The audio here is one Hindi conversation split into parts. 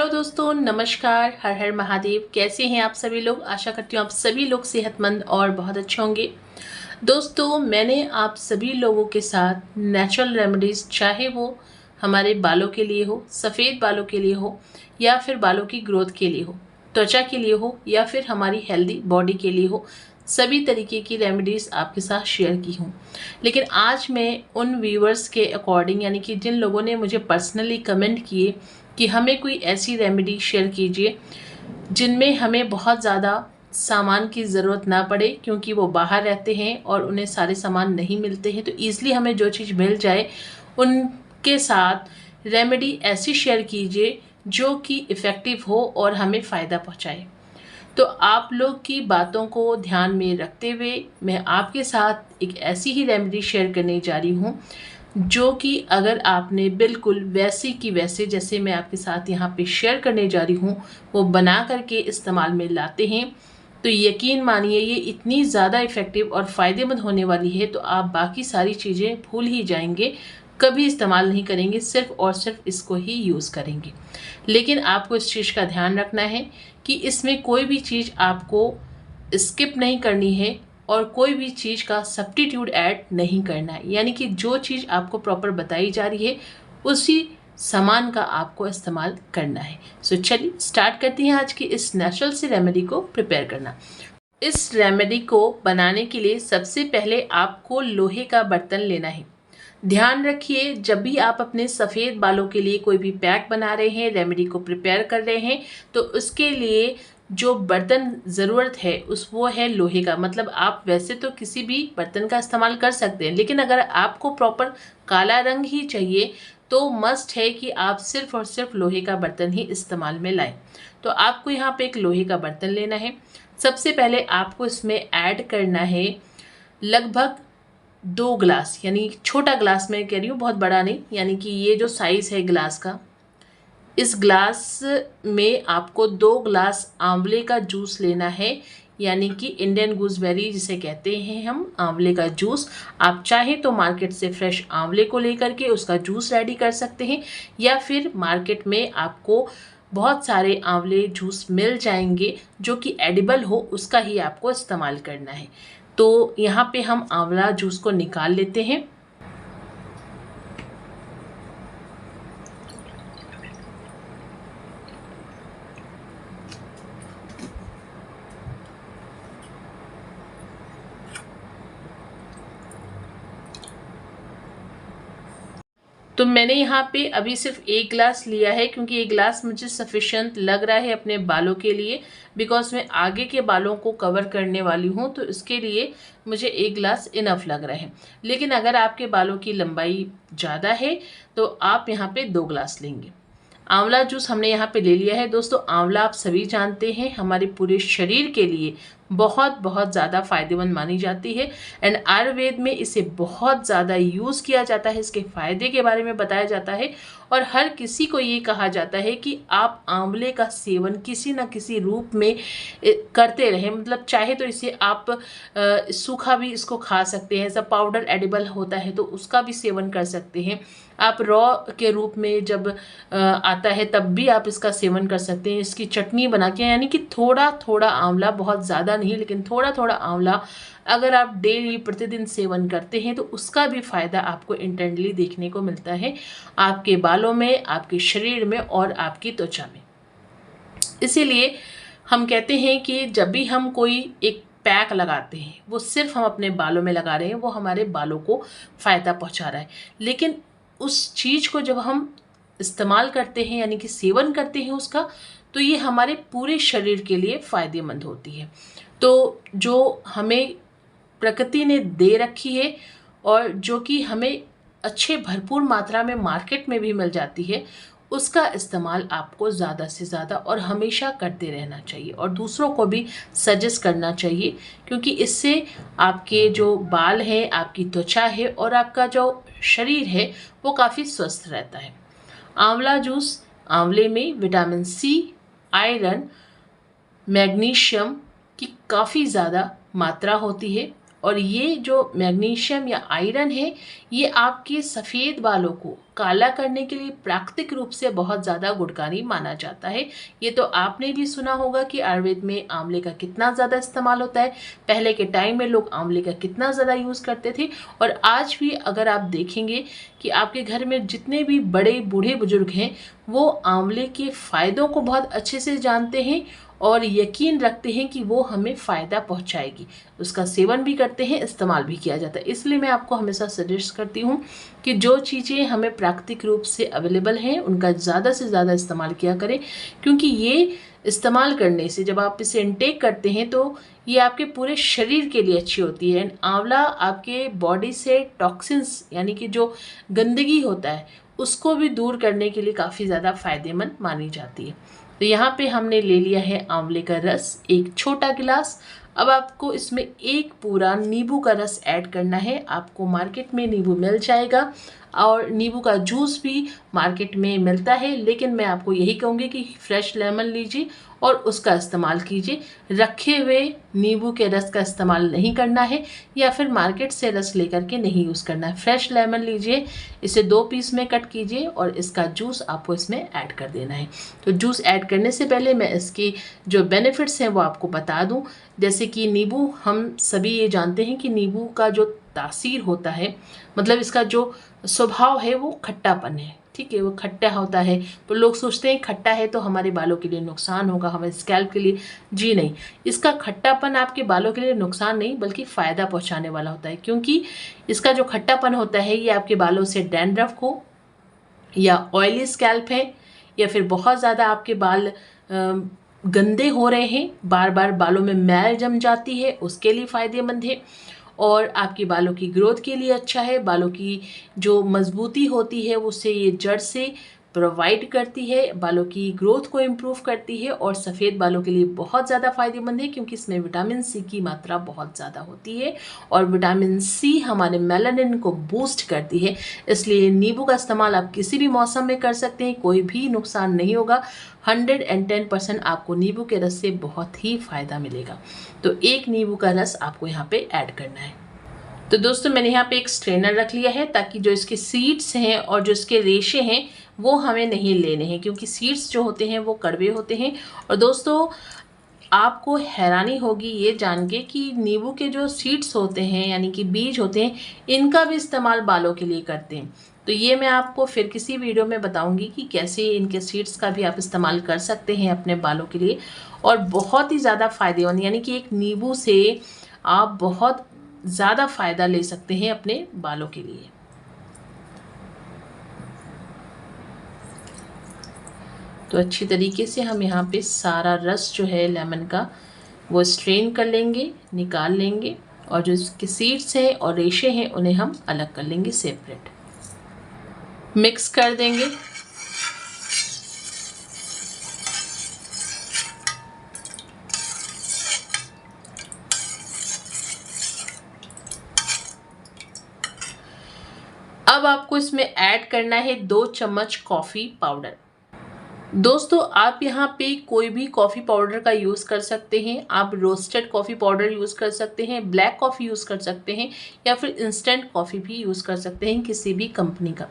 हेलो दोस्तों, नमस्कार। हर हर महादेव। कैसे हैं आप सभी लोग? आशा करती हूँ आप सभी लोग सेहतमंद और बहुत अच्छे होंगे। दोस्तों, मैंने आप सभी लोगों के साथ नेचुरल रेमेडीज़, चाहे वो हमारे बालों के लिए हो, सफ़ेद बालों के लिए हो, या फिर बालों की ग्रोथ के लिए हो, त्वचा के लिए हो, या फिर हमारी हेल्दी बॉडी के लिए हो, सभी तरीके की रेमेडीज़ आपके साथ शेयर की हूँ। लेकिन आज मैं उन व्यूअर्स के अकॉर्डिंग, यानी कि जिन लोगों ने मुझे पर्सनली कमेंट किए कि हमें कोई ऐसी रेमेडी शेयर कीजिए जिनमें हमें बहुत ज़्यादा सामान की ज़रूरत ना पड़े, क्योंकि वो बाहर रहते हैं और उन्हें सारे सामान नहीं मिलते हैं। तो ईज़िली हमें जो चीज़ मिल जाए उनके साथ रेमेडी ऐसी शेयर कीजिए जो कि इफ़ेक्टिव हो और हमें फ़ायदा पहुँचाए। तो आप लोग की बातों को ध्यान में रखते हुए मैं आपके साथ एक ऐसी ही रेमेडी शेयर करने जा रही हूँ जो कि अगर आपने बिल्कुल वैसे की वैसे, जैसे मैं आपके साथ यहाँ पे शेयर करने जा रही हूँ, वो बना करके इस्तेमाल में लाते हैं, तो यकीन मानिए ये इतनी ज़्यादा इफ़ेक्टिव और फ़ायदेमंद होने वाली है तो आप बाकी सारी चीज़ें भूल ही जाएंगे, कभी इस्तेमाल नहीं करेंगे, सिर्फ़ और सिर्फ इसको ही यूज़ करेंगे। लेकिन आपको इस चीज़ का ध्यान रखना है कि इसमें कोई भी चीज़ आपको स्किप नहीं करनी है और कोई भी चीज़ का सब्स्टिट्यूट ऐड नहीं करना है। यानी कि जो चीज़ आपको प्रॉपर बताई जा रही है उसी सामान का आपको इस्तेमाल करना है। सो चलिए स्टार्ट करते हैं आज की इस नेचुरल सी रेमेडी को प्रिपेयर करना। इस रेमेडी को बनाने के लिए सबसे पहले आपको लोहे का बर्तन लेना है। ध्यान रखिए, जब भी आप अपने सफ़ेद बालों के लिए कोई भी पैक बना रहे हैं, रेमेडी को प्रिपेयर कर रहे हैं, तो उसके लिए जो बर्तन ज़रूरत है वो है लोहे का। मतलब आप वैसे तो किसी भी बर्तन का इस्तेमाल कर सकते हैं, लेकिन अगर आपको प्रॉपर काला रंग ही चाहिए तो मस्ट है कि आप सिर्फ़ और सिर्फ लोहे का बर्तन ही इस्तेमाल में लाएं। तो आपको यहाँ पे एक लोहे का बर्तन लेना है। सबसे पहले आपको इसमें ऐड करना है लगभग 2 ग्लास, यानी छोटा ग्लास मैं कह रही हूँ, बहुत बड़ा नहीं, यानी कि ये जो साइज़ है ग्लास का, इस ग्लास में आपको 2 ग्लास आंवले का जूस लेना है, यानी कि इंडियन गूसबेरी जिसे कहते हैं हम, आंवले का जूस। आप चाहे तो मार्केट से फ्रेश आंवले को लेकर के उसका जूस रेडी कर सकते हैं, या फिर मार्केट में आपको बहुत सारे आंवले जूस मिल जाएंगे जो कि एडिबल हो, उसका ही आपको इस्तेमाल करना है। तो यहाँ पे हम आंवला जूस को निकाल लेते हैं। तो मैंने यहाँ पे अभी सिर्फ 1 ग्लास लिया है, क्योंकि 1 ग्लास मुझे सफिशेंट लग रहा है अपने बालों के लिए, बिकॉज मैं आगे के बालों को कवर करने वाली हूँ, तो इसके लिए मुझे 1 ग्लास इनफ लग रहा है। लेकिन अगर आपके बालों की लंबाई ज़्यादा है तो आप यहाँ पे 2 ग्लास लेंगे। आंवला जूस हमने यहाँ पे ले लिया है। दोस्तों, आंवला आप सभी जानते हैं हमारे पूरे शरीर के लिए बहुत बहुत ज़्यादा फ़ायदेमंद मानी जाती है, एंड आयुर्वेद में इसे बहुत ज़्यादा यूज़ किया जाता है। इसके फ़ायदे के बारे में बताया जाता है और हर किसी को ये कहा जाता है कि आप आंवले का सेवन किसी न किसी रूप में करते रहें। मतलब चाहे तो इसे आप सूखा भी इसको खा सकते हैं, सब पाउडर एडिबल होता है तो उसका भी सेवन कर सकते हैं। आप रॉ के रूप में जब आता है तब भी आप इसका सेवन कर सकते हैं, इसकी चटनी बना के। यानी कि थोड़ा थोड़ा आंवला, बहुत ज़्यादा नहीं लेकिन थोड़ा थोड़ा आंवला अगर आप डेली प्रतिदिन सेवन करते हैं तो उसका भी फ़ायदा आपको इंटेंटली देखने को मिलता है, आपके बालों में, आपके शरीर में और आपकी त्वचा में। इसीलिए हम कहते हैं कि जब भी हम कोई एक पैक लगाते हैं वो सिर्फ हम अपने बालों में लगा रहे हैं, वो हमारे बालों को फ़ायदा पहुंचा रहा है। लेकिन उस चीज़ को जब हम इस्तेमाल करते हैं, यानी कि सेवन करते हैं उसका, तो ये हमारे पूरे शरीर के लिए फ़ायदेमंद होती है। तो जो हमें प्रकृति ने दे रखी है और जो कि हमें अच्छे भरपूर मात्रा में मार्केट में भी मिल जाती है, उसका इस्तेमाल आपको ज़्यादा से ज़्यादा और हमेशा करते रहना चाहिए और दूसरों को भी सजेस्ट करना चाहिए, क्योंकि इससे आपके जो बाल हैं, आपकी त्वचा है और आपका जो शरीर है वो काफ़ी स्वस्थ रहता है। आंवला जूस, आंवले में विटामिन सी, आयरन, मैग्नीशियम की काफ़ी ज़्यादा मात्रा होती है और ये जो मैग्नीशियम या आयरन है, ये आपके सफ़ेद बालों को काला करने के लिए प्राकृतिक रूप से बहुत ज़्यादा गुणकारी माना जाता है। ये तो आपने भी सुना होगा कि आयुर्वेद में आंवले का कितना ज़्यादा इस्तेमाल होता है। पहले के टाइम में लोग आंवले का कितना ज़्यादा यूज़ करते थे, और आज भी अगर आप देखेंगे कि आपके घर में जितने भी बड़े बूढ़े बुजुर्ग हैं, वो आंवले के फ़ायदों को बहुत अच्छे से जानते हैं और यकीन रखते हैं कि वो हमें फ़ायदा पहुंचाएगी। उसका सेवन भी करते हैं, इस्तेमाल भी किया जाता है। इसलिए मैं आपको हमेशा सजेस्ट करती हूँ कि जो चीज़ें हमें प्राकृतिक रूप से अवेलेबल हैं उनका ज़्यादा से ज़्यादा इस्तेमाल किया करें, क्योंकि ये इस्तेमाल करने से जब आप इसे इनटेक करते हैं तो ये आपके पूरे शरीर के लिए अच्छी होती है। आंवला आपके बॉडी से टॉक्सिन्स यानी कि जो गंदगी होता है उसको भी दूर करने के लिए काफ़ी ज़्यादा फ़ायदेमंद मानी जाती है। तो यहाँ पे हमने ले लिया है आंवले का रस, एक छोटा गिलास। अब आपको इसमें एक पूरा नींबू का रस ऐड करना है। आपको मार्केट में नींबू मिल जाएगा और नींबू का जूस भी मार्केट में मिलता है, लेकिन मैं आपको यही कहूँगी कि फ्रेश लेमन लीजिए और उसका इस्तेमाल कीजिए। रखे हुए नींबू के रस का इस्तेमाल नहीं करना है, या फिर मार्केट से रस लेकर के नहीं यूज़ करना है। फ्रेश लेमन लीजिए, इसे 2 पीस में कट कीजिए और इसका जूस आपको इसमें ऐड कर देना है। तो जूस ऐड करने से पहले मैं इसकी जो बेनिफिट्स हैं वो आपको बता दूं। जैसे कि नींबू, हम सभी ये जानते हैं कि नींबू का जो तासीर होता है, मतलब इसका जो स्वभाव है वो खट्टापन है। ठीक है, वो खट्टा होता है। तो लोग सोचते हैं खट्टा है तो हमारे बालों के लिए नुकसान होगा, हमारे स्कैल्प के लिए। जी नहीं, इसका खट्टापन आपके बालों के लिए नुकसान नहीं बल्कि फ़ायदा पहुंचाने वाला होता है, क्योंकि इसका जो खट्टापन होता है ये आपके बालों से डैंड्रफ को, या ऑयली स्कैल्प है, या फिर बहुत ज़्यादा आपके बाल गंदे हो रहे हैं, बार बार बालों में मैल जम जाती है, उसके लिए फ़ायदेमंद है। और आपके बालों की ग्रोथ के लिए अच्छा है। बालों की जो मजबूती होती है उससे ये जड़ से प्रोवाइड करती है, बालों की ग्रोथ को इम्प्रूव करती है, और सफ़ेद बालों के लिए बहुत ज़्यादा फ़ायदेमंद है क्योंकि इसमें विटामिन सी की मात्रा बहुत ज़्यादा होती है, और विटामिन सी हमारे मेलानिन को बूस्ट करती है। इसलिए नींबू का इस्तेमाल आप किसी भी मौसम में कर सकते हैं, कोई भी नुकसान नहीं होगा। 110% आपको नींबू के रस से बहुत ही फ़ायदा मिलेगा। तो एक नींबू का रस आपको यहाँ पे ऐड करना है। तो दोस्तों मैंने यहाँ पे एक स्ट्रेनर रख लिया है ताकि जो इसके सीड्स हैं और जो इसके रेशे हैं वो हमें नहीं लेने हैं, क्योंकि सीड्स जो होते हैं वो कड़वे होते हैं। और दोस्तों आपको हैरानी होगी ये जान के कि नींबू के जो सीड्स होते हैं यानी कि बीज होते हैं, इनका भी इस्तेमाल बालों के लिए करते हैं। तो ये मैं आपको फिर किसी वीडियो में बताऊंगी कि कैसे इनके सीड्स का भी आप इस्तेमाल कर सकते हैं अपने बालों के लिए, और बहुत ही ज़्यादा फ़ायदेमंद, यानी कि एक नींबू से आप बहुत ज़्यादा फ़ायदा ले सकते हैं अपने बालों के लिए। तो अच्छी तरीके से हम यहाँ पे सारा रस जो है लेमन का वो स्ट्रेन कर लेंगे, निकाल लेंगे, और जो इसके सीड्स हैं और रेशे हैं उन्हें हम अलग कर लेंगे, सेपरेट मिक्स कर देंगे। अब आपको इसमें ऐड करना है 2 चम्मच कॉफ़ी पाउडर। दोस्तों आप यहाँ पे कोई भी कॉफ़ी पाउडर का यूज़ कर सकते हैं। आप रोस्टेड कॉफ़ी पाउडर यूज़ कर सकते हैं, ब्लैक कॉफ़ी यूज़ कर सकते हैं, या फिर इंस्टेंट कॉफ़ी भी यूज़ कर सकते हैं किसी भी कंपनी का।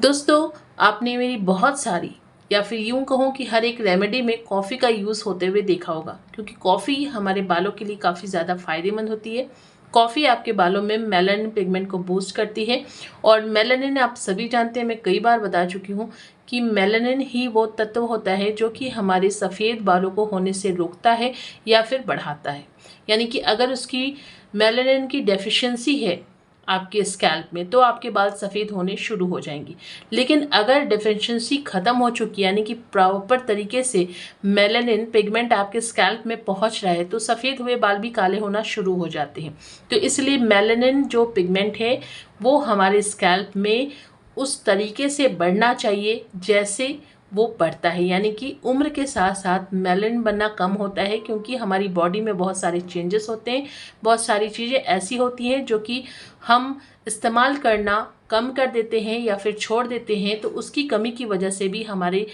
दोस्तों आपने मेरी बहुत सारी, या फिर यूँ कहूँ कि हर एक रेमेडी में कॉफ़ी का यूज़ होते हुए देखा होगा, क्योंकि कॉफ़ी हमारे बालों के लिए काफ़ी ज़्यादा फ़ायदेमंद होती है। कॉफ़ी आपके बालों में मेलानिन पिगमेंट को बूस्ट करती है, और मेलानिन आप सभी जानते हैं, मैं कई बार बता चुकी हूँ कि मेलानिन ही वो तत्व होता है जो कि हमारे सफ़ेद बालों को होने से रोकता है या फिर बढ़ाता है। यानी कि अगर उसकी मेलानिन की डेफिशिएंसी है आपके स्कैल्प में तो आपके बाल सफ़ेद होने शुरू हो जाएंगे। लेकिन अगर डेफिशिएंसी ख़त्म हो चुकी है, यानी कि प्रॉपर तरीके से मेलानिन पिगमेंट आपके स्कैल्प में पहुंच रहा है, तो सफ़ेद हुए बाल भी काले होना शुरू हो जाते हैं। तो इसलिए मेलानिन जो पिगमेंट है वो हमारे स्कैल्प में उस तरीके से बढ़ना चाहिए जैसे वो बढ़ता है, यानी कि उम्र के साथ साथ मेलानिन बनना कम होता है, क्योंकि हमारी बॉडी में बहुत सारे चेंजेस होते हैं, बहुत सारी चीज़ें ऐसी होती हैं जो कि हम इस्तेमाल करना कम कर देते हैं या फिर छोड़ देते हैं, तो उसकी कमी की वजह से भी हमारे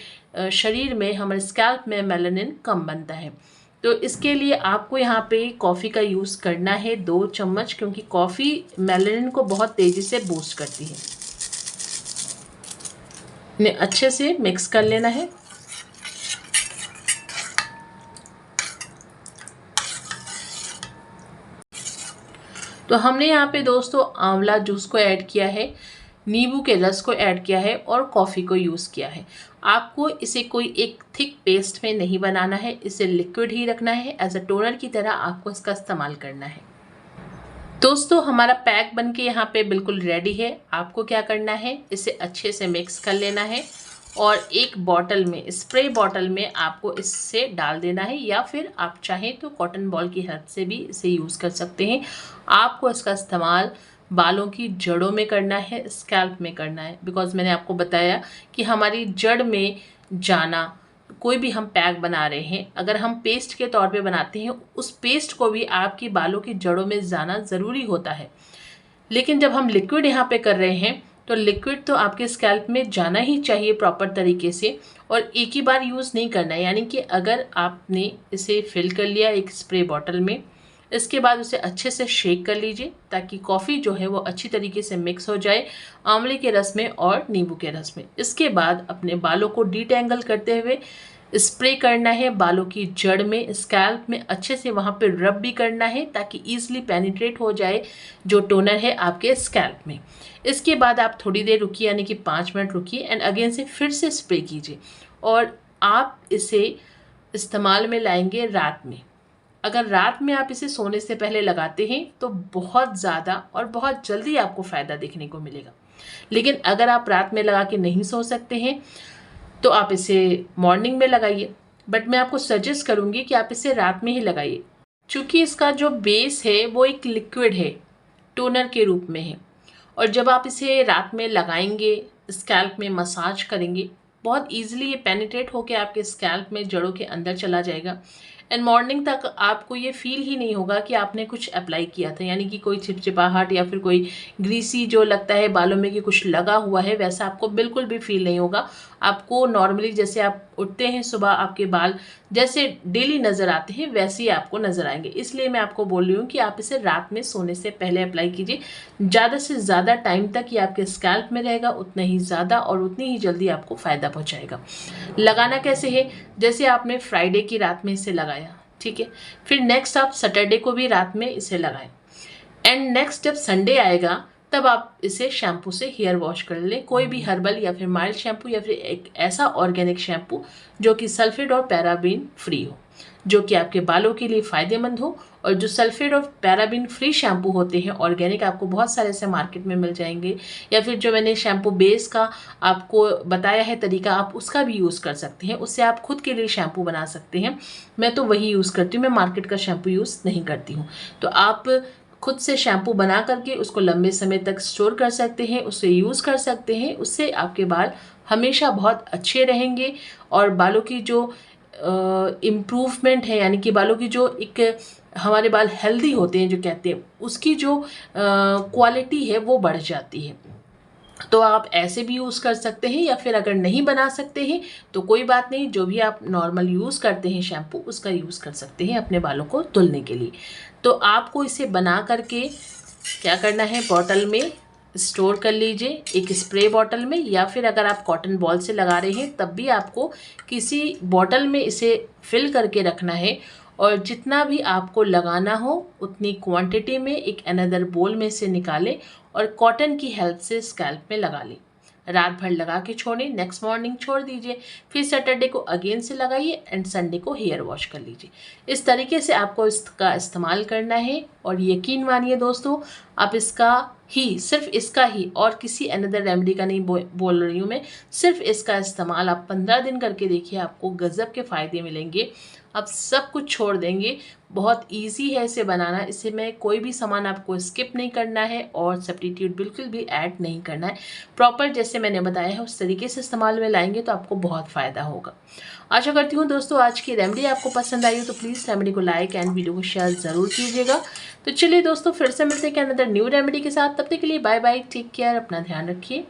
शरीर में, हमारे स्कैल्प में मेलानिन कम बनता है। तो इसके लिए आपको यहाँ पे कॉफ़ी का यूज़ करना है 2 चम्मच, क्योंकि कॉफ़ी मेलानिन को बहुत तेज़ी से बूस्ट करती है। इन्हें अच्छे से मिक्स कर लेना है। तो हमने यहाँ पे दोस्तों आंवला जूस को ऐड किया है, नींबू के रस को ऐड किया है और कॉफ़ी को यूज़ किया है। आपको इसे कोई एक थिक पेस्ट में नहीं बनाना है, इसे लिक्विड ही रखना है। एज अ टोनर की तरह आपको इसका इस्तेमाल करना है। दोस्तों हमारा पैक बनके यहाँ पे बिल्कुल रेडी है। आपको क्या करना है, इसे अच्छे से मिक्स कर लेना है और एक बॉटल में, स्प्रे बॉटल में आपको इससे डाल देना है, या फिर आप चाहें तो कॉटन बॉल की हेल्प से भी इसे यूज़ कर सकते हैं। आपको इसका इस्तेमाल बालों की जड़ों में करना है, स्कैल्प में करना है, बिकॉज मैंने आपको बताया कि हमारी जड़ में जाना, कोई भी हम पैक बना रहे हैं, अगर हम पेस्ट के तौर पे बनाते हैं, उस पेस्ट को भी आपकी बालों की जड़ों में जाना ज़रूरी होता है। लेकिन जब हम लिक्विड यहाँ पे कर रहे हैं तो लिक्विड तो आपके स्कैल्प में जाना ही चाहिए प्रॉपर तरीके से, और एक ही बार यूज़ नहीं करना है। यानी कि अगर आपने इसे फिल कर लिया एक स्प्रे बॉटल में, इसके बाद उसे अच्छे से शेक कर लीजिए ताकि कॉफ़ी जो है वो अच्छी तरीके से मिक्स हो जाए आंवले के रस में और नींबू के रस में। इसके बाद अपने बालों को डिटेंगल करते हुए स्प्रे करना है बालों की जड़ में, स्कैल्प में अच्छे से वहाँ पे रब भी करना है ताकि ईजिली पेनिट्रेट हो जाए जो टोनर है आपके स्कैल्प में। इसके बाद आप थोड़ी देर रुकिए, यानी कि 5 मिनट रुकिए एंड अगेन से फिर से स्प्रे कीजिए, और आप इसे इस्तेमाल में लाएंगे रात में। अगर रात में आप इसे सोने से पहले लगाते हैं तो बहुत ज़्यादा और बहुत जल्दी आपको फ़ायदा देखने को मिलेगा। लेकिन अगर आप रात में लगा के नहीं सो सकते हैं तो आप इसे मॉर्निंग में लगाइए, बट मैं आपको सजेस्ट करूँगी कि आप इसे रात में ही लगाइए, क्योंकि इसका जो बेस है वो एक लिक्विड है, टोनर के रूप में है, और जब आप इसे रात में लगाएंगे, स्कैल्प में मसाज करेंगे, बहुत ईजिली ये पेनिट्रेट होकर आपके स्कैल्प में जड़ों के अंदर चला जाएगा एंड मॉर्निंग तक आपको ये फील ही नहीं होगा कि आपने कुछ अप्लाई किया था, यानी कि कोई चिपचिपाहट या फिर कोई ग्रीसी जो लगता है बालों में कि कुछ लगा हुआ है, वैसा आपको बिल्कुल भी फील नहीं होगा। आपको नॉर्मली जैसे आप उठते हैं सुबह, आपके बाल जैसे डेली नज़र आते हैं वैसे ही आपको नज़र आएंगे। इसलिए मैं आपको बोल रही हूँ कि आप इसे रात में सोने से पहले अप्लाई कीजिए। ज़्यादा से ज़्यादा टाइम तक ये आपके स्कैल्प में रहेगा, उतना ही ज़्यादा और उतनी ही जल्दी आपको फ़ायदा पहुँचाएगा। लगाना कैसे है, जैसे आपने फ्राइडे की रात में इसे लगाया, ठीक है, फिर नेक्स्ट आप सैटरडे को भी रात में इसे लगाएं एंड नेक्स्ट जब संडे आएगा तब आप इसे शैम्पू से हेयर वॉश कर लें, कोई भी हर्बल या फिर माइल्ड शैम्पू या फिर एक ऐसा ऑर्गेनिक शैम्पू जो कि सल्फेट और पैराबीन फ्री हो, जो कि आपके बालों के लिए फ़ायदेमंद हो। और जो सल्फेट और पैराबीन फ्री शैम्पू होते हैं ऑर्गेनिक, आपको बहुत सारे से मार्केट में मिल जाएंगे, या फिर जो मैंने शैम्पू बेस का आपको बताया है तरीका, आप उसका भी यूज़ कर सकते हैं। उससे आप खुद के लिए शैम्पू बना सकते हैं। मैं तो वही यूज़ करती हूँ, मैं मार्केट का शैम्पू यूज़ नहीं करती हूँ। तो आप खुद से शैम्पू बना करके उसको लंबे समय तक स्टोर कर सकते हैं, उसे यूज़ कर सकते हैं। उससे आपके बाल हमेशा बहुत अच्छे रहेंगे और बालों की जो इम्प्रूवमेंट है, यानी कि बालों की जो एक हमारे बाल हेल्दी होते हैं जो कहते हैं, उसकी जो क्वालिटी है वो बढ़ जाती है। तो आप ऐसे भी यूज़ कर सकते हैं, या फिर अगर नहीं बना सकते हैं तो कोई बात नहीं, जो भी आप नॉर्मल यूज़ करते हैं शैम्पू उसका यूज़ कर सकते हैं अपने बालों को धुलने के लिए। तो आपको इसे बना करके क्या करना है, बॉटल में स्टोर कर लीजिए, एक स्प्रे बॉटल में, या फिर अगर आप कॉटन बॉल से लगा रहे हैं तब भी आपको किसी बॉटल में इसे फिल करके रखना है, और जितना भी आपको लगाना हो उतनी क्वांटिटी में एक अनदर बोल में से निकालें और कॉटन की हेल्प से स्कैल्प में लगा लें। रात भर लगा के छोड़ें, नेक्स्ट मॉर्निंग छोड़ दीजिए, फिर सैटरडे को अगेन से लगाइए एंड संडे को हेयर वॉश कर लीजिए। इस तरीके से आपको इसका इस्तेमाल करना है, और यकीन मानिए दोस्तों, आप इसका ही, सिर्फ इसका ही, और किसी अनदर रेमेडी का नहीं बोल रही हूँ मैं, सिर्फ इसका इस्तेमाल आप 15 दिन करके देखिए, आपको गज़ब के फ़ायदे मिलेंगे। आप सब कुछ छोड़ देंगे। बहुत इजी है इसे बनाना, इसे में कोई भी सामान आपको स्किप नहीं करना है और सब्स्टिट्यूट बिल्कुल भी ऐड नहीं करना है। प्रॉपर जैसे मैंने बताया है उस तरीके से इस्तेमाल में लाएंगे तो आपको बहुत फ़ायदा होगा। आशा करती हूँ दोस्तों आज की रेमेडी आपको पसंद आई हो, तो प्लीज़ रेमेडी को लाइक एंड वीडियो को शेयर ज़रूर कीजिएगा। तो चलिए दोस्तों, फिर से मिलते हैं अनदर न्यू रेमेडी के साथ। तब तक के लिए बाय बाय, टेक केयर, अपना ध्यान रखिए।